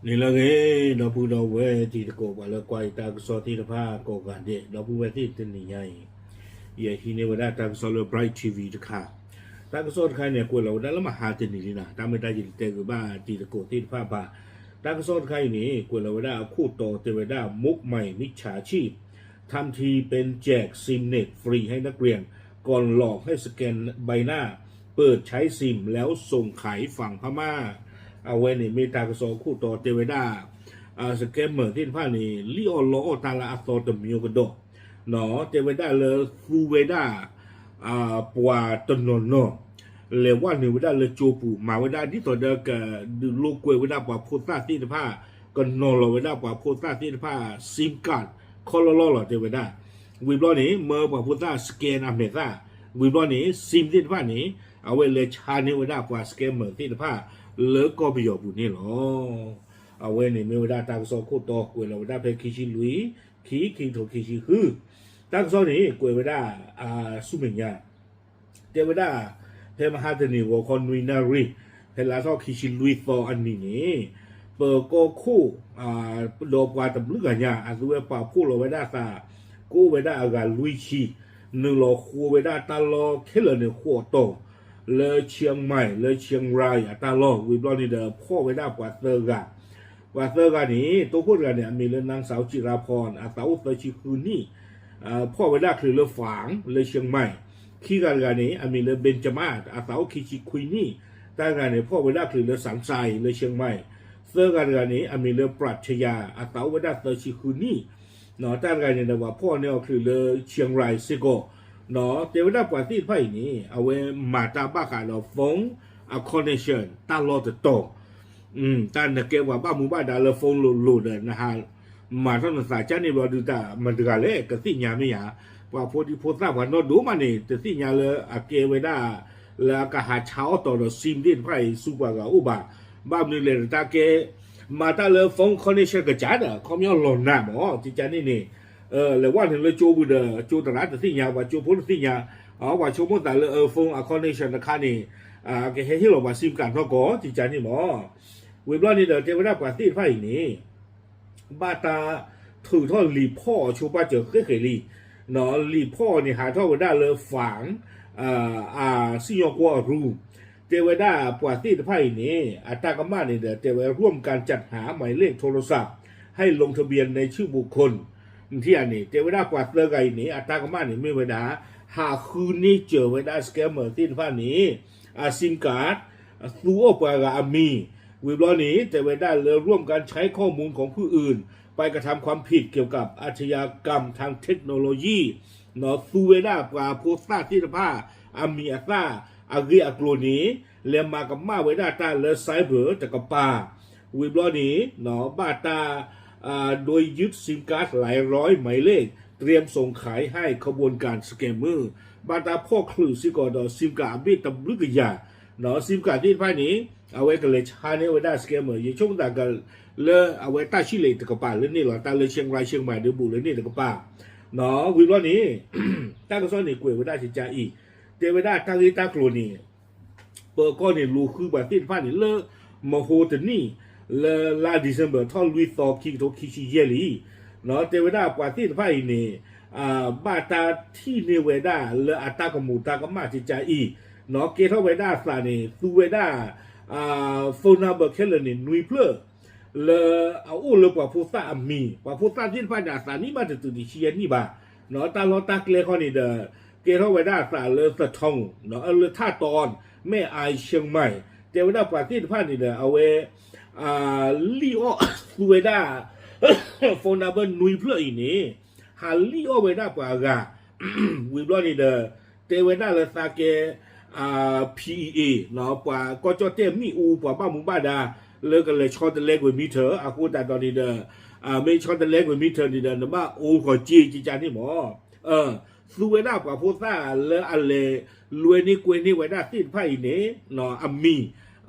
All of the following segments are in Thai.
นี่ละเงเราพูดเอาไว้ที่ตะโกว่าละกวายตากสอที่ตะพาโกกันเดเราพูดไว้ที่ตันนี่ใหญ่อย่าที่เนี่ยว่าตากสอเลย bright TV ตะค่ะตากสอตะค่ะเนี่ยกว่าเราได้ละมาหาตันนี่นะตามไม่ได้ยินแต่ก็บ้าที่ตะโกที่ตะพาบ้าตากสอตะค่ะนี่กว่าเราได้คู่ต่อเทวดามุกใหม่มิจฉาชีพทำทีเป็นแจกซิมเน็ตฟรีให้นักเรียนก่อนหลอกให้สแกนใบหน้าเปิดใช้ซิมแล้วส่งขายฝั่งพม่าเอาไว้ในเมตากระสอคู่ต่อเทวดาสแกมเมอร์ที่ผ่านนี่ลิออลอตาลาอัตโตตมิโยกดเนาะเทวดาเลฟูเวดาปัวตนนเนาะเลว่าหนึ่งเวดาเลโจปูมาเวดาที่ต่อเดกดูโลกเวดาปัวโพสต์ที่ผ่าก็นอนเวดาปัวโพสต์ที่ผ่าซิมการ์ดคอลลอเทวดาวิบล้อนี้เมื่อปัวโพสต์สแกนอเมริกาวิบล้อนี้ซิมที่ผ่านี้เอาไว้เลยชาเนเวดาปัวสแกมเมอร์ที่ผ่าเลิกก็ไปอยู่บุนี่หรอเอาไว้ในเมื่อตากสอคู่ต่อเวลาได้ไปคิชิลุยคิโทคิชิฮือตากสอนี่กวยเวลาสุเมียเทวดาเพมหาเทนิวคอนวินารีเพลาทอคิชิลุยต่ออันนี้นี่เปิดก็คู่โลกว่าตำลึกกันยาอันด้วยป่าคู่เราเวลาตากูเวลาอาการลุยชีหนึ่งเราคู่เวลาตาลอแค่เลยในหัวโตเลยเชียงใหม่เลยเชียงรายตาลอวิบลอนี่เดอพ่อเวลากว่าเตอร์กันว่าเตอร์กันนี้ตัวพูดกันเนี่ยมีเรื่องนางสาวจิราพรสาวเตอร์ชิคืนนี่พ่อเวลาคือเรื่องฝางเลยเชียงใหม่ขี้กันนี้มีเรื่องเบนจมาศสาวคิชิคุยนี่ตั้งกันเนี่ยพ่อเวลาคือเรื่องสันทรายเลยเชียงใหม่เตอร์กันนี้มีเรื่องปรัชญาสาวเวลาเตอร์ชิคืนนี่เนาะตั้งกันเนี่ยว่าพ่อเนี่ยคือเรื่องเชียงรายซิโกเนาะเทวดาปฏิไพ่นี้เอาไว้มาตาบ้าขาเราฟงคอนเนคชั่นตลอดโตตอนนี้เกี่ยวกับบ้ามุบ้าดาลฟงหลุดนะฮะมาท่านสายจ้านี่บอกดูตามันดูกันเลยก็สิ่งยาไม่ยาว่าพอที่พอทราบว่าโนดูมันนี่แต่สิ่งยาเลยเกี่ยวไว้ได้แล้วก็หาเช้าต่อเราซิมดิ้นไพ่สุบะกับอุบะบ้ามันเลยตาเกมาตาเลยฟงคอนเนคชั่นกับจ้าเด้อเขาไม่เอาหล่นหน้าหมอจิจานี่เลยว่าถึงเลยโจบุเดอโจตลาดแต่สิ่งยาว่าโจพ้นสิ่งยาว่าโจพ้นแต่เลยฟงคอนเนคชั่นค่านี่ก็เห็นที่เราว่าซิมกันเท่าก่อจิจานี่หมอวิบล้อนี่เดอเทวดากว่าที่ไพ่นี้บ้าตาถือท่อรีพ่อชูป้าเจอเคยรีเนาะรีพ่อนี่หาท่อได้เลยฝังซิยอกว่ารูเทวดากว่าที่ไพ่นี้อัตากรรมนี่เดอเทวดาร่วมการจัดหาหมายเลขโทรศัพท์ให้ลงทะเบียนในชื่อบุคคลที่อันนี้เทวดากว่าเตอร์ไกนี้อัตากรรมนี่ไม่เวลาหาคืนนี้เจอเวลาสแกมเมอร์ที่ไพ่นี้ซิมการ์ดตัวปากามีวิบล้อนี้แต่เวลาเลยร่วมกันใช้ข้อมูลของผู้อื่นไปกระทำความผิดเกี่ยวกับอาชญากรรมทางเทคโนโลยีเนาะซูเวดาปลาโพสต์ที่ผ้าอามีอาซาอาเกียกโลนี้เลียมากับมาเวดาตาเลไซเบอร์จากกับปาวิบล้อนี้เนาะบ้าตาโดยยึดซิมการ์ดหลายร้อยหมายเลขเตรียมส่งขายให้ขบวนการสแกมเมอร์บ้าตาพ่อคลือซิกอดอซิมการ์ดบิดตำลึกยาเนาะซิมการ์ดที่ผ้านี้เอาไว้กันเลยชาเนวดาสแกมเมอร์ยิ่งช่วงต่างกันเลยเอาไว้ตาชิเลตกับป่าเลยนี่หรอตาเลยเชียงรายเชียงใหม่เดือบุเลยนี่ตกับป่าเนาะวิบล้อนี้ตากระซ้อนนี่กวยเวดาชิจาอีเทวดาตาลิตากโลนี่เปิดก้อนนี่ลูคือแบบที่ผ้านี่เลมโหตนี่เลลาดิเซมเบอร์ท่อลุยต่อคิงโตคิชิเยลีเนาะเทวดากว่าที่ผ้านี่บาตาที่เนเวดาเลอัตตากมูตากมาชิจาอีเนาะเกทเวดาสานี่ตูเวดาโฟนาเบอร์เคลนี่นุยเพลle au le pa pusa ami pa pusa tin pa da sa ni ma tu di chi ni ba no ta lo ta kle kho ni de ke tho wa da sa le sa thong no le tha ton me ai chiang mai te wa da pa tin pa ni de awe li o su wa da phone number nui phle ni ha li o wa da pa ga we blo ni de te wa da le sa ke PEA เนาะปว่าก็จะเต็มมีอูปว่าป้ามุบ้าดาเลิกกันเลยช็อตเล็กกว่ามีเถอะกูแต่ตอนนี้เด้อไม่ช็อตเล็กกว่ามีเถอะนี่เด้อนะว่าโอ้ขอจีจานนี่หมอสู้ไว้ได้กว่าพูดซ่าเลยอะไรรวยนี่กวยนี่ไว้ได้สิ้นไพ่เนี่ยเนาะอามี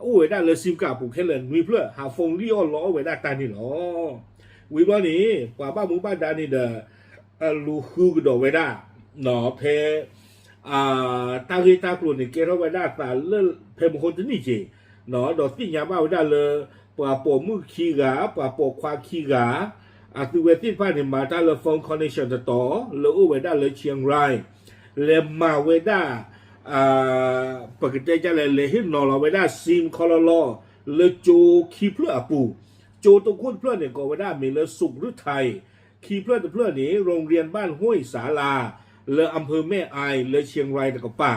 โอ้ไว้ได้เลยซิมกาปูแค่เลยมีเพื่อหาฟงลี่อ้อล้อไว้ได้ตานี่หรอวิบล้อนี้กว่าป้ามุบ้าดานี่เด้อลูคือก็ดอกไว้ได้เนาะเพตากีตากลุ่นนี่เกล้าไว้ได้แต่เลื่อนเพมคนจะนี่จีเนาะดอกที่ยาบ้าไว้ได้เลย ปะปอมือขี้กาปะปอควาขี้กาอาตุเวติฟ้าเนี่ยมาตาเลฟอนคอนเนคชั่นต่อเลอเวด้าเลเชียงรายเลมาเวด้าปกติจะเลยหินนอลเวด้าซิมคอลลอเลโจขี้เพื่อปูโจตรงคนเพื่อนเนี่ยก็เวด้ามีเลสุขหรือไทยขี้เพื่อนนี้โรงเรียนบ้านห้วยสาลาเลอำเภอแม่อายเลเชียงรายตะกป่า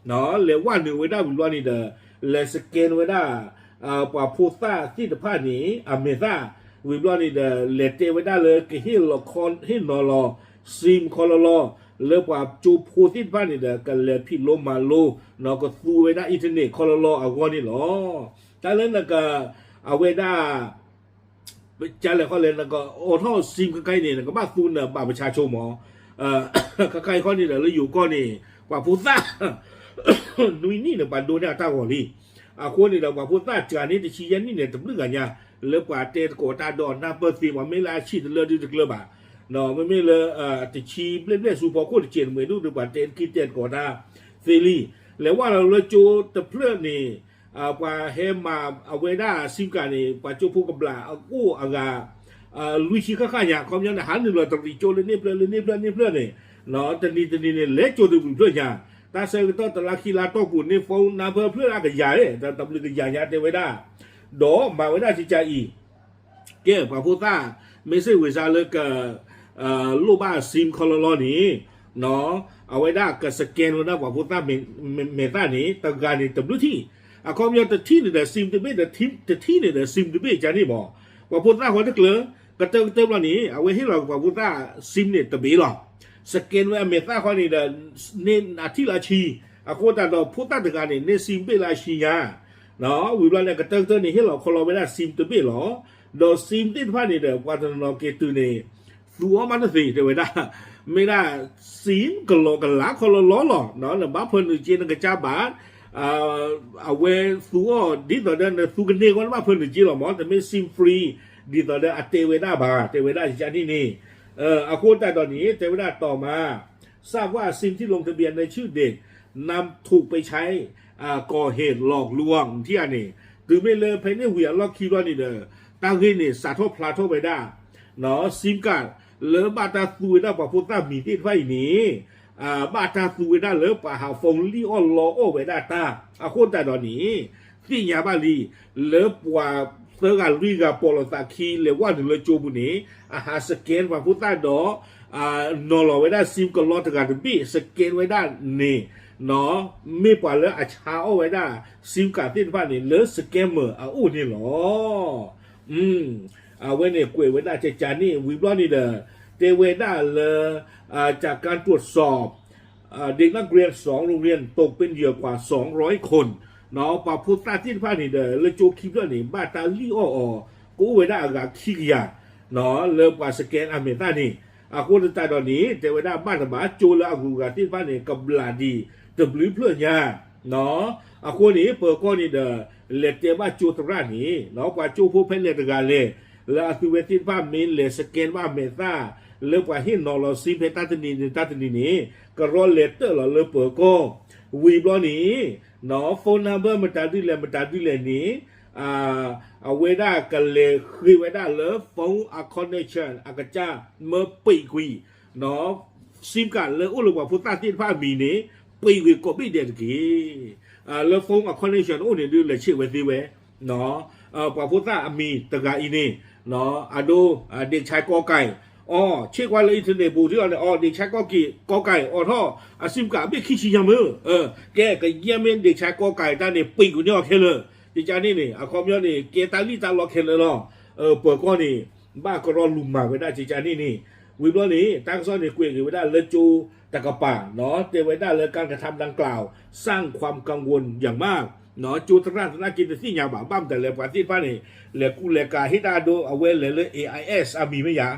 เนาะเลว่าหนึ่งเวด้าบุญวันนี่เด้อเลสเกนเวด้าปะพูซ่าที่ตะพานี้อเมซ่าวิบลอนี่เดเลเตเวด้าเลยก็ฮิลคอนฮินอลอซิมคอลลอเลปว่าจูพูที่พานี่เดกันเลพิโลมาโลเนาะก็ซูเวด้าอินเทอร์เน็ตคอลลออากอนี่หรอแต่เล่นก็เอาเวด้าจะเลยเขาเล่นก็โอ้ท่อซิมใกล้ๆนี่ก็บ้าซูนบ้าประชาชนหมอใกล้ๆเขานี่เดแล้วอยู่ก็นี่กว่าพูซ่านุยนี่เนี่ยบันดูเนี่ยตาหัวลีคนนี่เราว่าพูดว่าจานี่ที่ชี้ยันนี่เนี่ยตบลึกกันเนี่ยเลือกว่าเตะโกตาดอนน้าเปิดซีว่าไม่ลาชีดเลือดดึกเลยบ่าเนาะไม่เลยที่ชี้เล่นๆสูบพอโคตรเจียนเหมือนดูดีกว่าเตะคิดเตะโกตาเซรีแล้วว่าเราเลยจูตะเพลินนี่ว่าเฮมาเอาเวด้าซิมกันนี่ว่าจูพูกับลากู้อากาลุยชีข้าๆอย่างความยังหันหนึ่งเราตรีโจเลยนี่เพลินนี่เนาะตอนนี้เนี่ยเละโจดูเพลินอย่างตาเซอร์ก็ตลาคีลาโตกุนนี่ฟงนาเพื่ออะไรกันใหญ่แต่ตำลึงกันใหญ่เทวดาดอมาเวด้าจิจาอีเกี่ยวกับพูดว่าไม่ใช่เวลาเลิกลูกบ้านซิมคอลลอนี่เนาะเอาไว้ได้กับสแกนวันนั้นว่าพูดว่าเมตานี้ต่างกันนี่ตำลึงที่ความยาวแต่ที่เนี่ยซิมตัวเบ้แต่ที่เนี่ยซิมตัวเบ้จานี่บอกว่าพูดว่าคนนึกเลยก็เติมวันนี้เอาไว้ให้เราว่าพูดว่าซิมเนี่ยตัวเบ้หรอสแกนไว้เมตาคนนี้เดินเน้นอาทิลาชีอาโคตาดอพูดตั้งแต่การเนี่ยเนซิมเปลาชียาเนาะวิบลาเนี่ยก็เติมนี่ให้เราคนเราไม่ได้ซิมตัวเบ้หรอดอซิมที่ผ่านนี่เดินว่าจะนอนเกตุเนี่ยตัวมันสิเดี๋ยวไม่ได้ซิมก็หลอกกันหลักคนเราล้อหรอเนาะแล้วบ้าเพิ่นเจนกับจ้าบ้านเอาไว้ตัวดีต่อเดินตัวกันเนี่ยก็ว่าเพิ่นเจนหรอหมอแต่ไม่ซิมฟรีดีต่อเดินเตเวด้าบาเตเวด้าจานี่อาโคตาตอนนี้เทวดาต่อมาทราบว่าซิมที่ลงทะเบียนในชื่อเด็กนำถูกไปใช้ก่อเหตุหลอกลวงที่อันนี้หรือไม่เลยภายในเวียล็อกคิวนี่เด้อตั้งขึ้นนี่สาธุพลาโทไปได้เนาะซิมการเลอบาตาซูได้ป่ะพูดตามีที่ไฟนี้บาตาซูได้เลอป่ะหาฟงลีออนลอโอไปได้ตาอาโคตาตอนนี้ที่ยาบาลีเลอป่ะเซอร์การรีกับโปโลตาคีเลว่าหนึ่งเลยจูบุนี้หาสแกนว่าพูดใต้ดอนอลไว้ได้ซิมก็รอถึงการบี้สแกนไว้ได้นี่เนาะไม่ปล่อยเลยอาชาเอาไว้ได้ซิมการที่บ้านนี่เลอสแกมเมอร์อู้นี่หรอเอาไว้เนี่ยกล้วยไว้ได้เจานี่วิบลอนี่เด้อเตเวด้าเลยจากการตรวจสอบเด็กนักเรียน2โรงเรียนตกเป็นเหยื่อกว่า200คนเนาะปะพูดตาที่ผ่านนี่เด้อเลยโจคิดว่านี่บ้าตาลีอ้อกูไว้ได้อากาขี้ยาเนาะเริ่มกว่าสแกนอเมริกานี่คนตาตอนนี้เทวดาบ้านธรรมะโจละอากูกาที่บ้านนี่กับลาดีตบลือเพื่อนยาเนาะคนนี้เปิดก้อนนี่เด้อเลเตบ้าโจตรานี่เนาะกว่าโจผู้เพลเลตกาเลแล้วอาตุเวติบ้านมินเลสแกนบ้านเมตาเริ่มกว่าหินนอลซิเพตัตนีนี่ก็รอเลเตอร์เราเริ่มเปิดก้อนวีบล้อนี้เนาะโฟนนัมเบอร์มันตัดดิเลยนี้เอาไว้ได้กันเลยคือไว้ได้เลยฟงคอนเนคชั่นอากาจ้าเมื่อปีกุยเนาะซิมการเลยอุลุกว่าพุทธาที่พามีนี้ปีกุยก็ไม่เด็ดกี่เลยฟงคอนเนคชั่นอุเนี่ยดูเลยชื่อไว้สิเว้เนาะกว่าพุทธามีตะกาอินี่เนาะดูเด็กชายกอไก่เช็คว่าเลยอินเทอร์เน็ตบูที่เราเนี่ยเด็กชายกอไก่ท่อซิมการไม่คิดชิยามมือแกก็เยี่ยมเด็กชายกอไก่ตาเนี่ยปีกุยเนี่ยแค่เลยดิจานี่ความยอดนี่เกตาลีตาล็อกเห็นเลยเนาะเปิดก้อนนี่บ้าก็รอลุมมาไว้ได้ดิจานี่วิบล้อนี่ตั้งซ้อนนี่เกวียนไว้ได้เลจูตะกะป่าเนาะเตไว้ได้เลยการกระทำดังกล่าวสร้างความกังวลอย่างมากเนาะจูตระธนากินที่ยาบ้าบ้ามแต่เลยปฏิภาณนี่เลกูเลกาฮิตาโดเอาไว้เลย AIS มีไม่ยา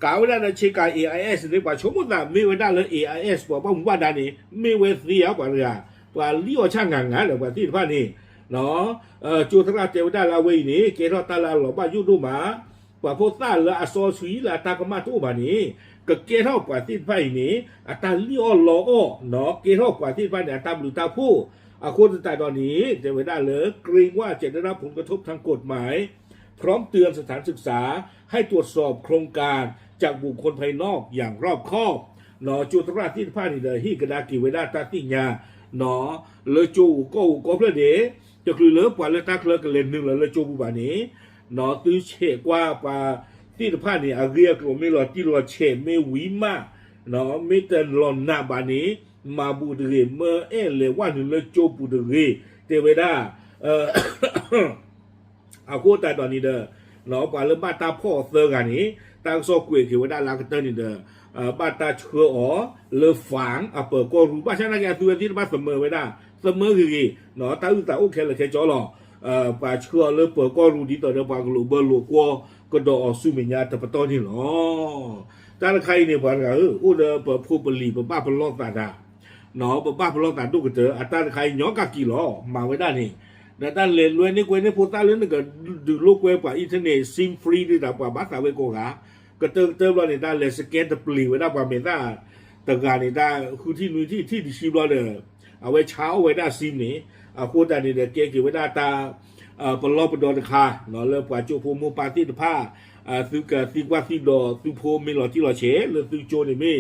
กาวไว้ได้เลยเช็คการ AIS นี่กว่าชมมุตินะมีไว้ได้เลย AIS บอกว่าผมว่าได้นี่มีไว้เสียกว่าเรือว่าเลี้ยวช่างงานเลยปฏิภาณนี่เนาะจูทราเทวดาลาเวนี่เกรตาลาหลบายุดูมาป่าโพสาละอโซสุยละตากมาตุบานี่ก็เกเท่าป่าที่ไฟนี่อัตาลิออลอเนาะเกเท่าป่าที่ไฟเนี่ยตามหรือตาผู้คนตายตอนนี้เทวดาเลยเกรงว่าจะได้รับผลกระทบทางกฎหมาย พร้อมเตือนสถานศึกษาให้ตรวจสอบโครงการจากบุคคลภายนอกอย่างรอบคอบเนาะจุดราที่ผ้านี่เลยฮีกระดากิเวดาตาติญาเนาะเลยจูก็เพื่อเดจะคือเลือกว่าเลือกตาเคลือกันเลนหนึ่งเลยจูบุบานี้เนาะตื้อเชกว่าปาที่ผ้านี่อาเรียกว่าไม่หลอดที่หลอดเชไม่วิมาเนาะไม่แต่หลอนหน้าบานี้มาบูดเรเมื่อเลยว่าหนึ่งเลยจูบูดเรเตเวดาเอาโคตรตอนนี้เด้อเนาะปาเริ่มบ้าตาพ่อเซอร์กันนี้ตาโซกุยคือว่าด้านหลังกันเตอร์นี่เด้อบ้าตาเชื่ออ๋อเลฝังเปิดก็รู้บ้าฉันนักการตัวที่บ้าเสมอไว้ได้เสมอคือเนาะตาอุตส่าห์โอเคเลยแค่จ่อหรอป่าเชื่อเลยเปิดก็รู้ดีต่อเดี๋ยวป่ากลูเบอร์ลูกัวก็ดอสู้เมียแต่ปตอนนี้หรอตาใครเนี่ยป่าอุดเปิดผู้บริเปิดบ้าเป็นล้อตาดาเนาะเปิดบ้าเป็นล้อตาดูกันเจอตาใครย้อนกักกี่หรอมาไว้ได้นี่แต่ตาเล่นรวยนี่กวยนี่พูดตาเล่นนี่ก็ดูลูกเว็บป่าอินเทอร์เน็ตซิมฟรีด้วยแต่ป่าบ้าตาเวโกกาก็เติมเราเนี่ยได้เลยสแกนตะปลีไว้ได้ป่าเมต้าแต่การเนี่ยได้คือที่นู่นที่ชิบเราเลยเอาไว้เช้าไว้ได้ซิมนี่โคตรนี่เด็กเกี่ยวไว้ได้ตาปลอบปดอนคาเนาะเริ่มป่าโจโพมูปาติตผ้าซื้อกับซื้อว่าซื้อดอซื้อโพไม่หล่อที่หล่อเฉหรือซื้อโจนี่ไม่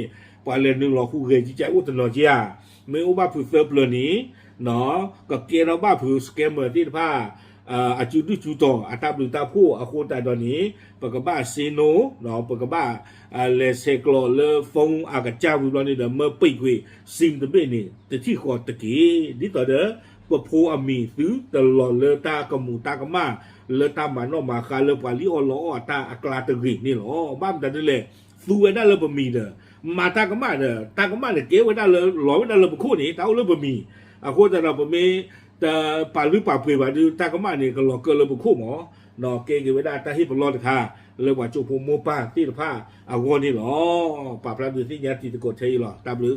ป่าเรียนหนึ่งหล่อคู่เกยจิใจอุตนอเจียไม่อุบ้าผือเซิร์ฟเลยนี้เนาะกับเกเราบ้าผือสแกมเมอร์ที่ผ้าอาจุดจุดต่อตาบลือตาผู้โคตรตอนนี้ปกบ้าซีโนเนาะปกบ้าเลเซกลอเลฟงอากาเจ้าวิบลนี่เดเมื่อปีกุยซิมตะเบนี่แต่ที่ขอตะกี้นี่ต่อเด้อปะโพอามีซื้อตลอดเลตากมูตากมาเลตามานอมาคาเลปาลิออลอตาอักลาตะกินี่หรอบ้านแต่นี่แหละสู้ไว้ได้เลยบะมีเด้อมาตากมาเด้อตากมาเนี่ยเก๋ไว้ได้เลยหล่อไว้ได้เลยบะคู่นี้ตาเอาเลยบะมีโคตรเราบะมีแต่ป่าหรือป่าเปลือยป่าดูตากมาเนี่ยก็หลอกเกินเลยบะคู่หมอนอเก๋ไว้ได้ตาที่ปลอดค่ะเลยว่าจูโพโมป้าที่ผ้าอาวนี่หรอป่าพระดูที่ยัดที่ตะกดใช่หรอตาบลือ